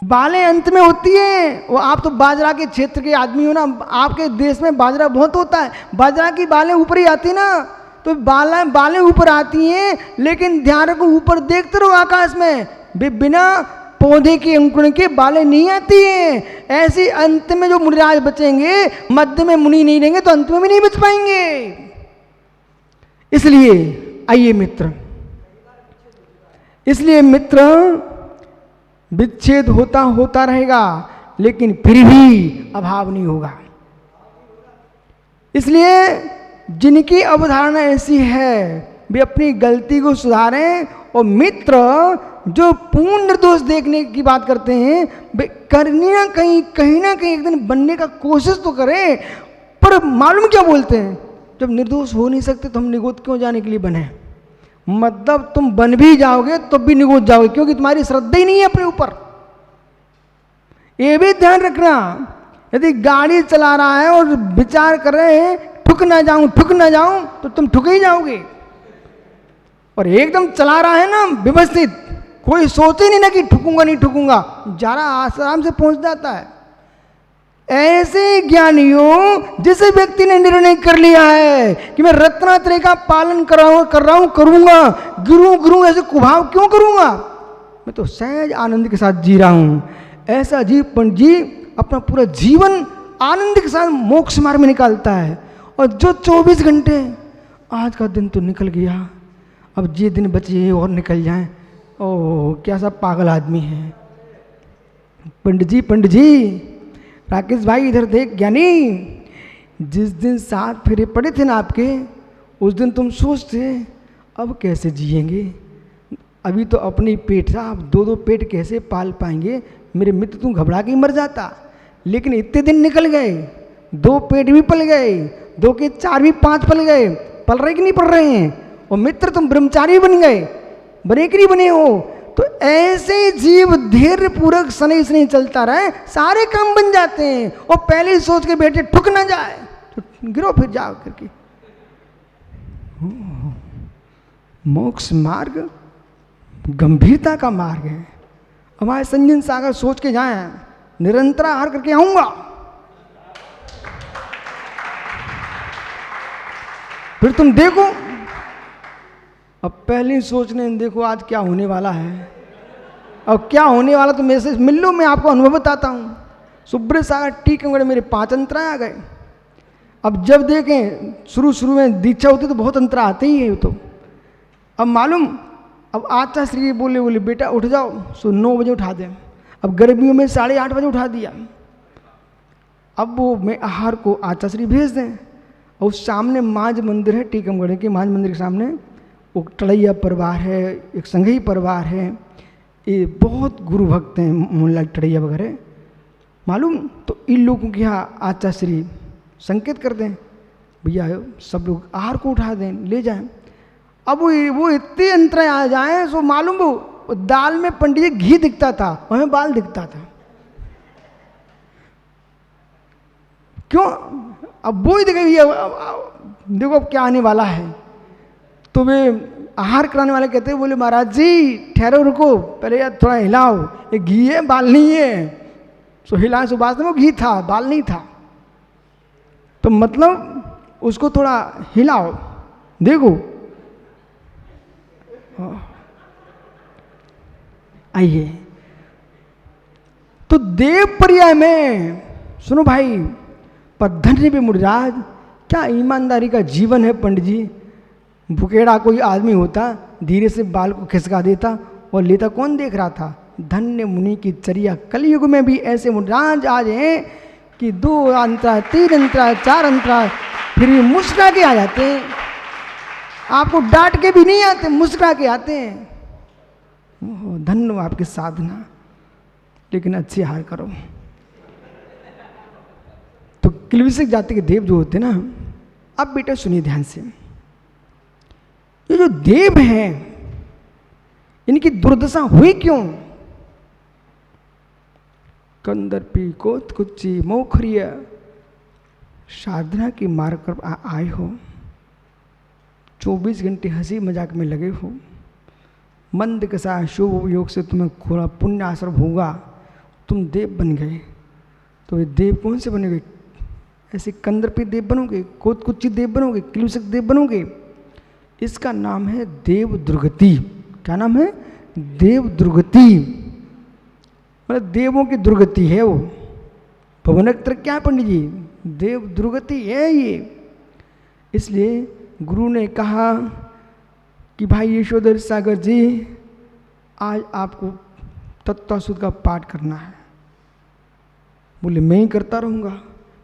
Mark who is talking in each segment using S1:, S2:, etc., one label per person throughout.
S1: बालें अंत में होती है। वो आप तो बाजरा के क्षेत्र के आदमी हो ना, आपके देश में बाजरा बहुत होता है, बाजरा की बालें ऊपर ही आती ना, तो बालें ऊपर आती हैं, लेकिन ध्यान रखो ऊपर देखते रहो आकाश में, बिना पौधे के अंकुरण के बालें नहीं आती हैं। ऐसे अंत में जो मुनिराज बचेंगे, मध्य में मुनि नहीं रहेंगे तो अंत में भी नहीं बच पाएंगे। इसलिए आइए मित्र, इसलिए मित्र विच्छेद होता रहेगा, लेकिन फिर भी अभाव नहीं होगा। इसलिए जिनकी अवधारणा ऐसी है वे अपनी गलती को सुधारें, और मित्र जो पूर्ण निर्दोष देखने की बात करते हैं वे कहीं ना कहीं एक दिन बनने का कोशिश तो करें। पर मालूम क्या बोलते हैं, जब निर्दोष हो नहीं सकते तो हम निगोद क्यों जाने के लिए बने। मतलब तुम बन भी जाओगे तो भी निगोद जाओगे, क्योंकि तुम्हारी श्रद्धा ही नहीं है अपने ऊपर। ये भी ध्यान रखना, यदि गाड़ी चला रहा है और विचार कर रहे हैं ठुक ना जाऊं तो तुम ठुक ही जाओगे। और एकदम चला रहा है ना व्यवस्थित, कोई सोचे नहीं ना कि ठुकूंगा, जरा आराम से पहुंच जाता है। ऐसे ज्ञानियों, जिस व्यक्ति ने निर्णय कर लिया है कि मैं रत्नात्रय का पालन कर रहा हूं करूंगा, गुरु ऐसे कुभाव क्यों करूंगा, मैं तो सहज आनंद के साथ जी रहा हूं, ऐसा जीव पंडित जी अपना पूरा जीवन आनंद के साथ मोक्ष मार्ग में निकालता है। और जो 24 घंटे, आज का दिन तो निकल गया, अब ये दिन बचे और निकल जाएं, ओह क्या सब पागल आदमी है। पंडित जी राकेश भाई इधर देख, ज्ञानी जिस दिन 7 फेरे पड़े थे ना आपके, उस दिन तुम सोचते अब कैसे जिएंगे, अभी तो अपनी पेट था, अब 2-2 पेट कैसे पाल पाएंगे। मेरे मित्र तुम घबरा के ही मर जाता, लेकिन इतने दिन निकल गए, 2 पेट भी पल गए, 2 के 4 भी 5 पल गए, पल रहे कि नहीं पल रहे हैं। और मित्र तुम ब्रह्मचारी बन गए, बने कि नहीं बने हो। तो ऐसे जीव धैर्य पूर्वक शनि चलता रहे, सारे काम बन जाते हैं। और पहले ही सोच के बैठे ठुक ना जाए तो गिरो फिर जाओ करके। मोक्ष मार्ग गंभीरता का मार्ग है। हमारे संजन सागर सोच के जाए निरंतर आहार करके आऊंगा, फिर तुम देखो। अब पहले ही सोचने देखो आज क्या होने वाला है, अब क्या होने वाला तो मेरे से मिल लो, मैं आपको अनुभव बताता हूँ। सुब्रत सागर टीकमगढ़ मेरे 5 अंतरा आ गए। अब जब देखें शुरू में दीक्षा होती तो बहुत अंतरा आते ही है। तो अब मालूम, अब आचा श्री बोले बेटा उठ जाओ, सो 9 बजे उठा दें। अब गर्मियों में 8:30 बजे उठा दिया। अब वो मैं आहार को आचा श्री भेज दें, और उस सामने मांझ मंदिर है टीकमगढ़ के, मांझ मंदिर के सामने वो टड़ैया परिवार है, एक संघई परिवार है, ये बहुत गुरु भक्त हैं, मोहनलाल टड़ैया वगैरह मालूम। तो इन लोगों के यहाँ आचा श्री संकेत कर दें, भैया सब लोग आहार को उठा दें, ले जाएं। अब वो इतने अंतर आ जाए, सो मालूम वो दाल में पंडित जी घी दिखता था, हमें बाल दिखता था। क्यों? अब वो ही देखो अब क्या आने वाला है। तो वे आहार कराने वाले कहते बोले महाराज जी ठहरो रुको, पहले यार थोड़ा हिलाओ, ये घी है बाल नहीं है। सो हिलाए, सो वास्तव में घी था, बाल नहीं था। तो मतलब उसको थोड़ा हिलाओ, देखो। आइए तो देव पर्याय में सुनो भाई, पर धन्य भी मुनिराज, क्या ईमानदारी का जीवन है पंडित जी। भुकेड़ा कोई आदमी होता धीरे से बाल को खिसका देता और लेता, कौन देख रहा था। धन्य मुनि की चर्या। कलयुग में भी ऐसे मुनिराज आज हैं कि 2 अंतरा 3 अंतरा 4 अंतरा फिर भी मुस्कुरा के आ जाते हैं, आपको डांट के भी नहीं आते, मुस्कुरा के आते हैं। धन्य आपकी साधना, लेकिन अच्छी हार करो। तो किलविषक जाति के देव जो होते हैं ना, अब बेटा सुनिए ध्यान से, ये जो देव हैं इनकी दुर्दशा हुई क्यों। कंदर्पी कोतकुच्ची मोखरिया साधना के मार्ग पर आए हो, 24 घंटे हंसी मजाक में लगे हो, मंद के साथ शुभ योग से तुम्हें थोड़ा पुण्य आश्रम होगा, तुम देव बन गए, तो ये देव कौन से बनेंगे? ऐसे कंदर्पी देव बनोगे, कुचित देव बनोगे, क्लूषक देव बनोगे? इसका नाम है देव दुर्गति। क्या नाम है? देव दुर्गति। मतलब देवों की दुर्गति है वो। भवनत्र क्या है पंडित जी? देव दुर्गति है ये। इसलिए गुरु ने कहा कि भाई यशोधर सागर जी, आज आपको तत्वासुद का पाठ करना है। बोले मैं ही करता रहूँगा,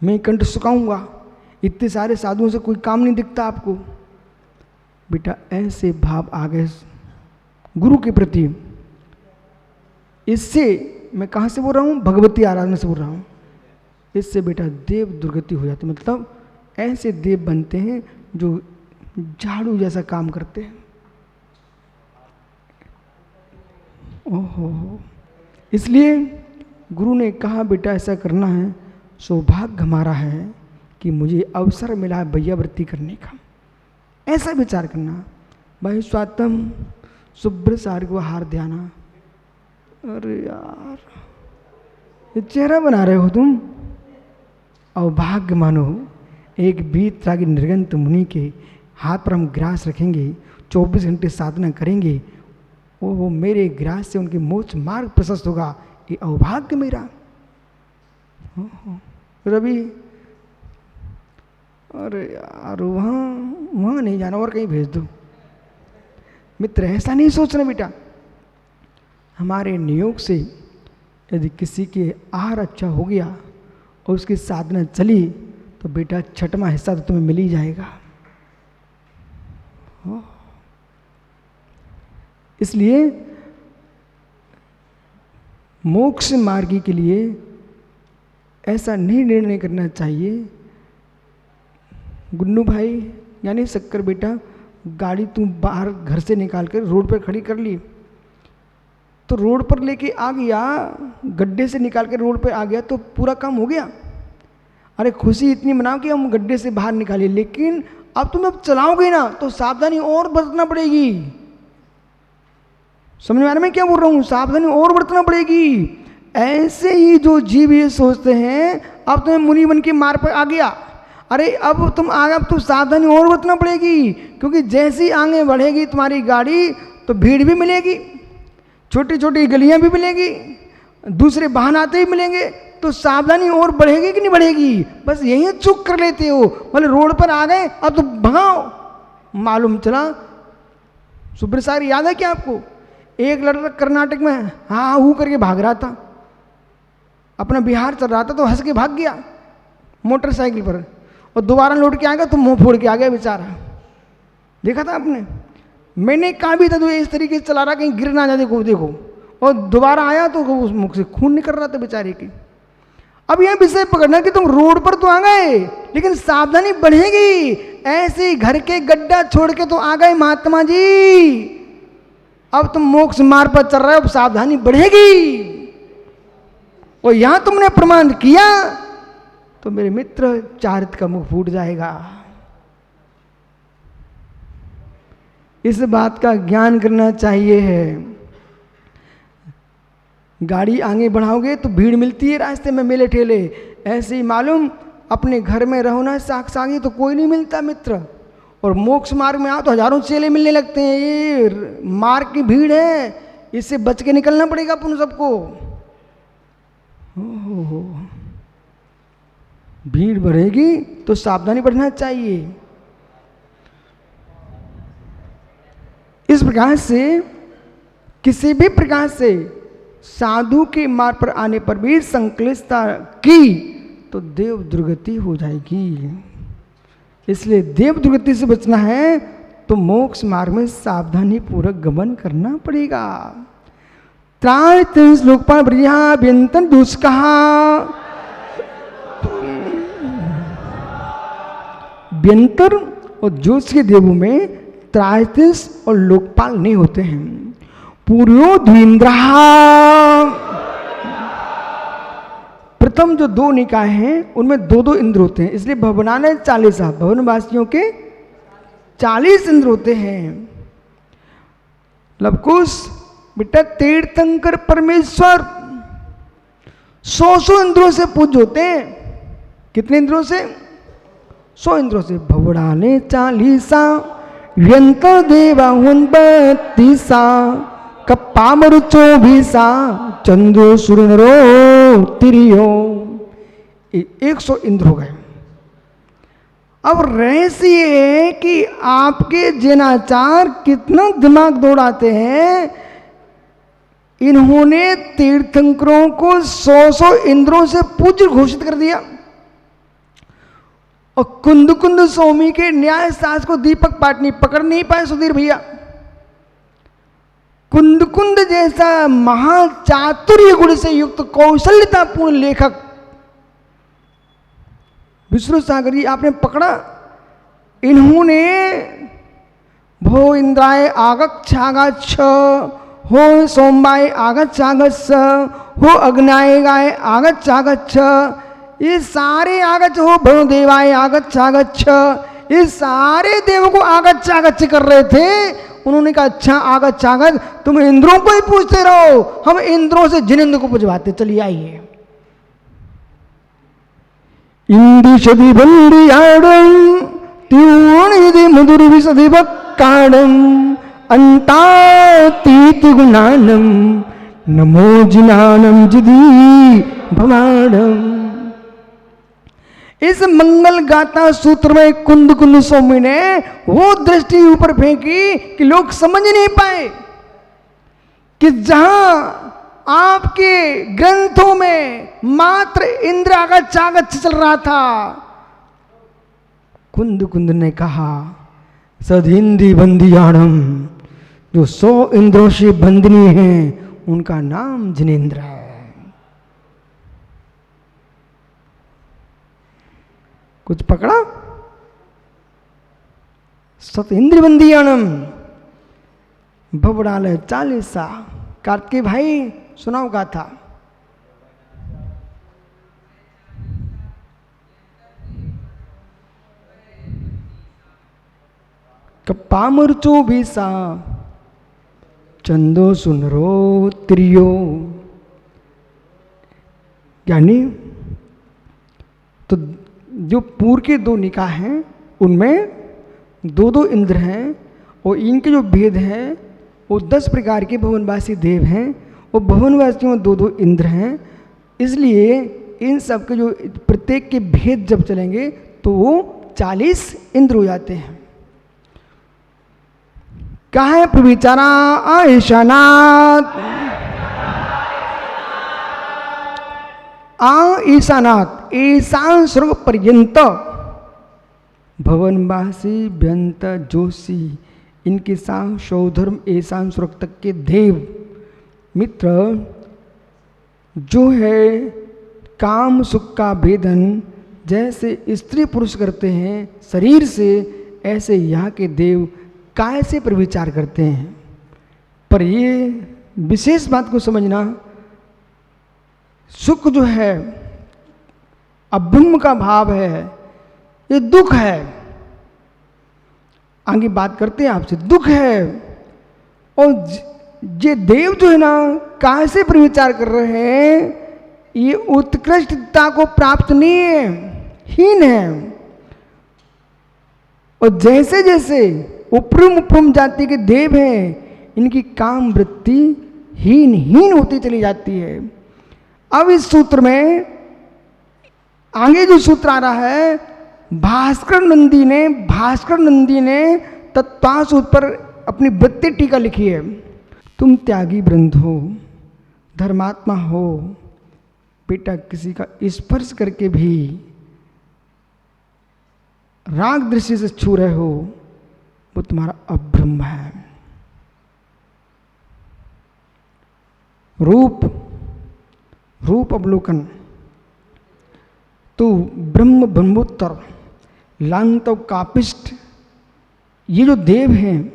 S1: मैं कंठ सुखाऊंगा, इतने सारे साधुओं से कोई काम नहीं दिखता आपको। बेटा ऐसे भाव आ गए गुरु के प्रति। इससे मैं कहाँ से बोल रहा हूँ? भगवती आराधना से बोल रहा हूँ। इससे बेटा देव दुर्गति हो जाती, मतलब ऐसे देव बनते हैं जो झाड़ू जैसा काम करते हैं। ओहो, इसलिए गुरु ने कहा बेटा ऐसा करना है। सौभाग्य हमारा है कि मुझे अवसर मिला है भैयावृत्ति करने का। ऐसा विचार करना। भाई स्वातम शुभ्र सार को हार ध्याना। अरे यार, ये चेहरा बना रहे हो तुम? अवभाग्य मानो, एक वीतरागी निर्गंत मुनि के हाथ पर हम ग्रास रखेंगे, 24 घंटे साधना करेंगे, वो मेरे ग्रास से उनके मोक्ष मार्ग प्रशस्त होगा। ये अवभाग्य मेरा। रवि, अरे यार वहाँ नहीं जाना, और कहीं भेज दो। मित्र ऐसा नहीं सोचना बेटा। हमारे नियोग से यदि किसी के आहार अच्छा हो गया और उसकी साधना चली, तो बेटा छठवां हिस्सा तो तुम्हें मिल ही जाएगा। इसलिए मोक्ष मार्गी के लिए ऐसा नहीं निर्णय करना चाहिए। गुन्नू भाई यानी शक्कर बेटा, गाड़ी तू बाहर घर से निकाल कर रोड पर खड़ी कर ली, तो रोड पर लेके आ गया, गड्ढे से निकाल कर रोड पर आ गया तो पूरा काम हो गया। अरे खुशी इतनी मनाओ कि हम गड्ढे से बाहर निकाले, लेकिन अब तुम अब चलाओगे ना तो सावधानी और बरतना पड़ेगी। समझ में आ रहा मैं क्या बोल रहा हूँ? सावधानी और बरतना पड़ेगी। ऐसे ही जो जीव ये सोचते हैं अब तुम्हें मुनि बन के मार पर आ गया, अरे अब तुम आगे, अब तो सावधानी और बरतना पड़ेगी, क्योंकि जैसी आगे बढ़ेगी तुम्हारी गाड़ी तो भीड़ भी मिलेगी, छोटी छोटी गलियां भी मिलेगी, दूसरे वाहन आते ही मिलेंगे, तो सावधानी और बढ़ेगी कि नहीं बढ़ेगी? बस यही चूक कर लेते हो। मतलब रोड पर आ गए अब तो भगाओ। मालूम चला सुब्रसागर याद है क्या आपको? एक लड़का कर्नाटक में हाँ हूँ करके भाग रहा था, अपना बिहार चल रहा था, तो हंस के भाग गया मोटरसाइकिल पर, और दोबारा लौट के आ गया तो मुंह फोड़ के आ गया बेचारा। देखा था आपने? मैंने कहा भी था तो इस तरीके से चला रहा कहीं गिर ना जाए, देखो देखो, और दोबारा आया तो उस मुख से खून निकल रहा था बेचारे के। अब यह विषय पकड़ना कि तुम रोड पर तो आ गए, लेकिन सावधानी बढ़ेगी। ऐसे घर के गड्ढा छोड़ के तो आ गए महात्मा जी, अब तुम मोक्ष मार्ग पर चल रहे हो, अब सावधानी बढ़ेगी। और यहां तुमने प्रमाण किया तो मेरे मित्र चारित्र का मुंह फूट जाएगा। इस बात का ज्ञान करना चाहिए है। गाड़ी आगे बढ़ाओगे तो भीड़ मिलती है रास्ते में, मेले ठेले। ऐसे ही मालूम अपने घर में रहो ना सागी तो कोई नहीं मिलता मित्र, और मोक्ष मार्ग में आओ तो हजारों चेले मिलने लगते हैं। ये मार्ग की भीड़ है, इससे बच के निकलना पड़ेगा अपन सबको। भीड़ बढ़ेगी तो सावधानी बढ़ना चाहिए। इस प्रकार से किसी भी प्रकार से साधु के मार्ग पर आने पर भी संकलिष्टता की तो देव दुर्गति हो जाएगी। इसलिए देव दुर्गति से बचना है तो मोक्ष मार्ग में सावधानी पूर्वक गमन करना पड़ेगा। त्राण श्लोकपाल ब्रह्याभ्यंतर दुष्कहा, व्यंतर और जोश के देवों में त्रायतिस और लोकपाल नहीं होते हैं। पूर्यो द्विंद्रा, प्रथम जो दो निकाय हैं उनमें दो दो इंद्र होते हैं, इसलिए भवनाने 40, भवनवासियों के 40 इंद्र होते हैं। लवकुश बेटा तीर्थंकर परमेश्वर, 100 इंद्रियों से पूज्य होते हैं। कितने इंद्रियों से? 100 इंद्रियों से। भवड़ाले 40 व्यंतर देवा 32 कप्पामरु 24 चंद्रो सुरनरो तिरियो। 100 इंद्र हो गए। अब रहस्य ये है कि आपके जैनाचार कितना दिमाग दौड़ाते हैं। इन्होंने तीर्थंकरों को 100 इंद्रों से पूज्य घोषित कर दिया और कुंद कुंद स्वामी के न्याय शास्त्र को दीपक पाटनी पकड़ नहीं पाए सुधीर भैया। कुंद कुंद जैसा महाचातुर्य गुण से युक्त कौशल्यतापूर्ण लेखक विष्णु सागर जी आपने पकड़ा। इन्होंने भो इंद्राय आगच्छागच्छ, हो सोमवाय आगच्छागच्छ, हो अग्नायगाय आगच्छागच्छ, ये सारे आगच्छ, हो भो देवाय आगच्छागच्छ, ये सारे देव को आगच्छागच्छ कर रहे थे। उन्होंने कहा अच्छा आगच्छागच्छ, तुम इंद्रों को ही पूछते रहो, हम इंद्रों से जिनेंद्र को पूजवाते। चलिए आइए। इंदिशदि बंदियाडम त्यूणिदि मधुर विसदि बक्काडम अंतातीत गुणानम नमो जिनानम जिदी भवाडम। इस मंगल गाथा सूत्र में कुंद कुंद स्वामी ने वो दृष्टि ऊपर फेंकी कि लोग समझ नहीं पाए कि जहां आपके ग्रंथों में मात्र इंद्र आगच्छागच्छ चल रहा था, कुंद कुंद ने कहा सदिंदी बंदियाणम, जो 100 इंद्रों से बंदनी है उनका नाम जिनेंद्र है। कुछ पकड़ा? सतेंद्र बंदियाणम भवड़ाल 40। कार्तिकेय भाई सुनाओ गाथा। कप्पामरु 24 चंदो सुनरो त्रियो। यानी तो जो पूर्व के 2 निकाय हैं उनमें 2 इंद्र हैं और इनके जो भेद हैं वो 10 प्रकार के भुवनवासी देव हैं और भुवनवासियों में 2 इंद्र हैं। इसलिए इन सब के जो प्रत्येक के भेद जब चलेंगे तो वो 40 इंद्र हो जाते हैं। कहा है प्रविचारा ईशानाथ, ईशानाथ ईशान स्वर्ग पर्यंत भवनवासी व्यंत जोशी, इनके साथ सौधर्म ईशान स्वर्ग तक के देव मित्र जो है काम सुख का भेदन जैसे स्त्री पुरुष करते हैं शरीर से, ऐसे यहाँ के देव काय से प्रविचार करते हैं। पर ये विशेष बात को समझना, सुख जो है अब्रह्म का भाव है, ये दुख है। आगे बात करते हैं आपसे, दुख है। और ये देव जो है ना काय से प्रविचार कर रहे हैं, ये उत्कृष्टता को प्राप्त नहीं है, हीन है। और जैसे जैसे उपरम उपरम जाति के देव हैं, इनकी काम वृत्ति हीन हीन होती चली जाती है। अब इस सूत्र में आगे जो सूत्र आ रहा है, भास्कर नंदी ने तत्वासूत्र पर अपनी वृत्ति टीका लिखी है। तुम त्यागी वृंद हो, धर्मात्मा हो, बेटा किसी का स्पर्श करके भी राग दृष्टि से छू रहे हो, वो तुम्हारा अब्रह्म है। रूप अवलोकन तो ब्रह्म ब्रह्मोत्तर लांतव कापिष्ट, ये जो देव हैं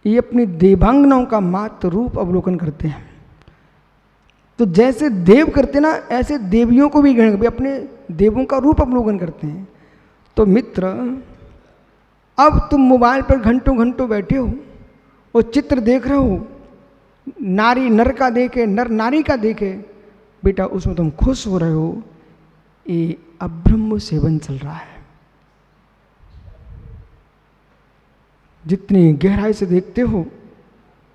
S1: ये अपनी देवांगनाओं का मात्र रूप अवलोकन करते हैं। तो जैसे देव करते ना, ऐसे देवियों को भी ग्रहण भी अपने देवों का रूप अवलोकन करते हैं। तो मित्र, अब तुम मोबाइल पर घंटों घंटों बैठे हो और चित्र देख रहे हो, नारी नर का देखे, नर नारी का देखे, बेटा उसमें तुम खुश हो रहे हो, ये अब्रह्म सेवन चल रहा है। जितनी गहराई से देखते हो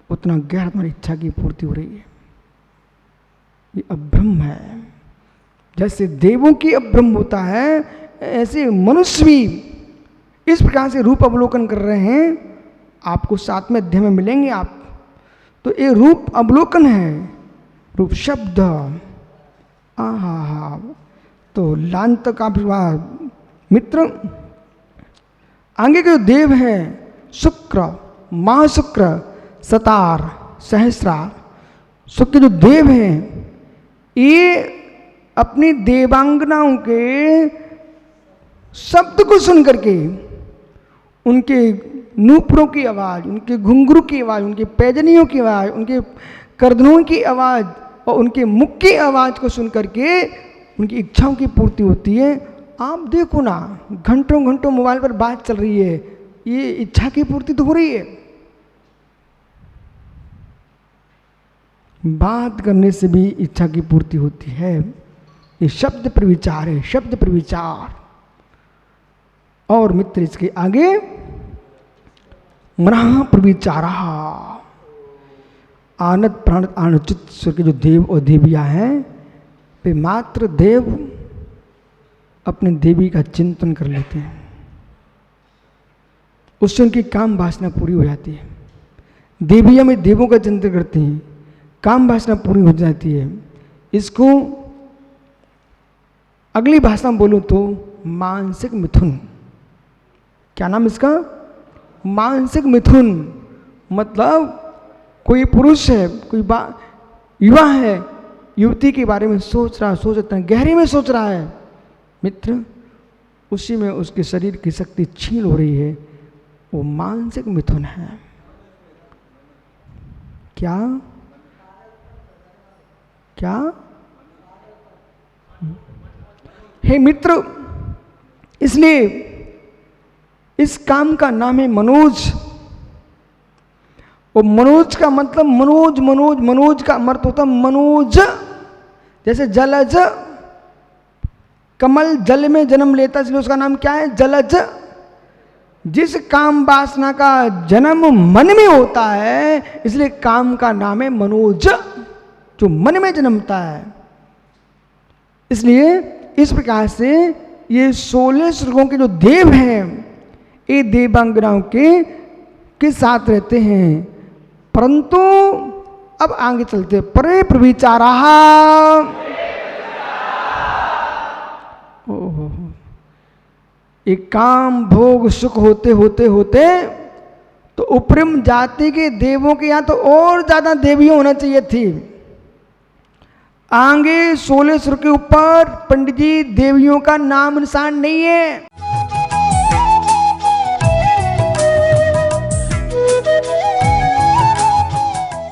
S1: उतना गहरा तुम्हारी इच्छा की पूर्ति हो रही है। ये अब्रह्म है। जैसे देवों की अब्रह्म होता है, ऐसे मनुष्य भी इस प्रकार से रूप अवलोकन कर रहे हैं। आपको 7वें अध्याय में मिलेंगे आप। तो ये रूप अवलोकन है, रूप शब्द। आहा, तो लांत का मित्र आगे के जो देव है, शुक्र, महाशुक्र, सतार, सहस्रार, शुक्र जो देव हैं, ये अपनी देवांगनाओं के शब्द को सुन करके, उनके नूपुरों की आवाज़, उनके घुंघरू की आवाज़, उनके पैजनियों की आवाज़, उनके करदनों की आवाज़ और उनके मुख की आवाज़ को सुन करके उनकी इच्छाओं की पूर्ति होती है। आप देखो ना, घंटों घंटों मोबाइल पर बात चल रही है, ये इच्छा की पूर्ति तो हो रही है। बात करने से भी इच्छा की पूर्ति होती है। ये शब्द पर विचार है, शब्द पर विचार। और मित्र इसके आगे मना प्रविचारा, आनंद प्राण आनचित स्वर के जो देव और देवियां हैं, वे मात्र देव अपने देवी का चिंतन कर लेते हैं, उससे उनकी काम वासना पूरी हो जाती है। देवियां में देवों का चिंतन करती हैं, काम वासना पूरी हो जाती है। इसको अगली भाषा में बोलूं तो मानसिक मिथुन। क्या नाम इसका? मानसिक मिथुन। मतलब कोई पुरुष है, कोई युवा है, युवती के बारे में सोच रहा है, गहरे में सोच रहा है मित्र, उसी में उसके शरीर की शक्ति छीन हो रही है, वो मानसिक मिथुन है। क्या क्या हे मित्र, इसलिए इस काम का नाम है मनोज। और मनोज का मतलब मनोज का अर्थ होता मनोज। जैसे जलज, कमल जल में जन्म लेता, इसलिए उसका नाम क्या है? जलज। जिस काम वासना का जन्म मन में होता है, इसलिए काम का नाम है मनोज, जो मन में जन्मता है। इसलिए इस प्रकार से ये 16 स्वर्गों के जो देव हैं, ये देवांगनाओं के साथ रहते हैं। परंतु अब आगे चलते, परे प्रविचारा। ओहो, एक काम भोग सुख होते होते होते तो उपरिम जाति के देवों के यहाँ तो और ज्यादा देवियां होना चाहिए थी। आगे 16 स्वर्ग के ऊपर पंडित जी देवियों का नाम निशान नहीं है।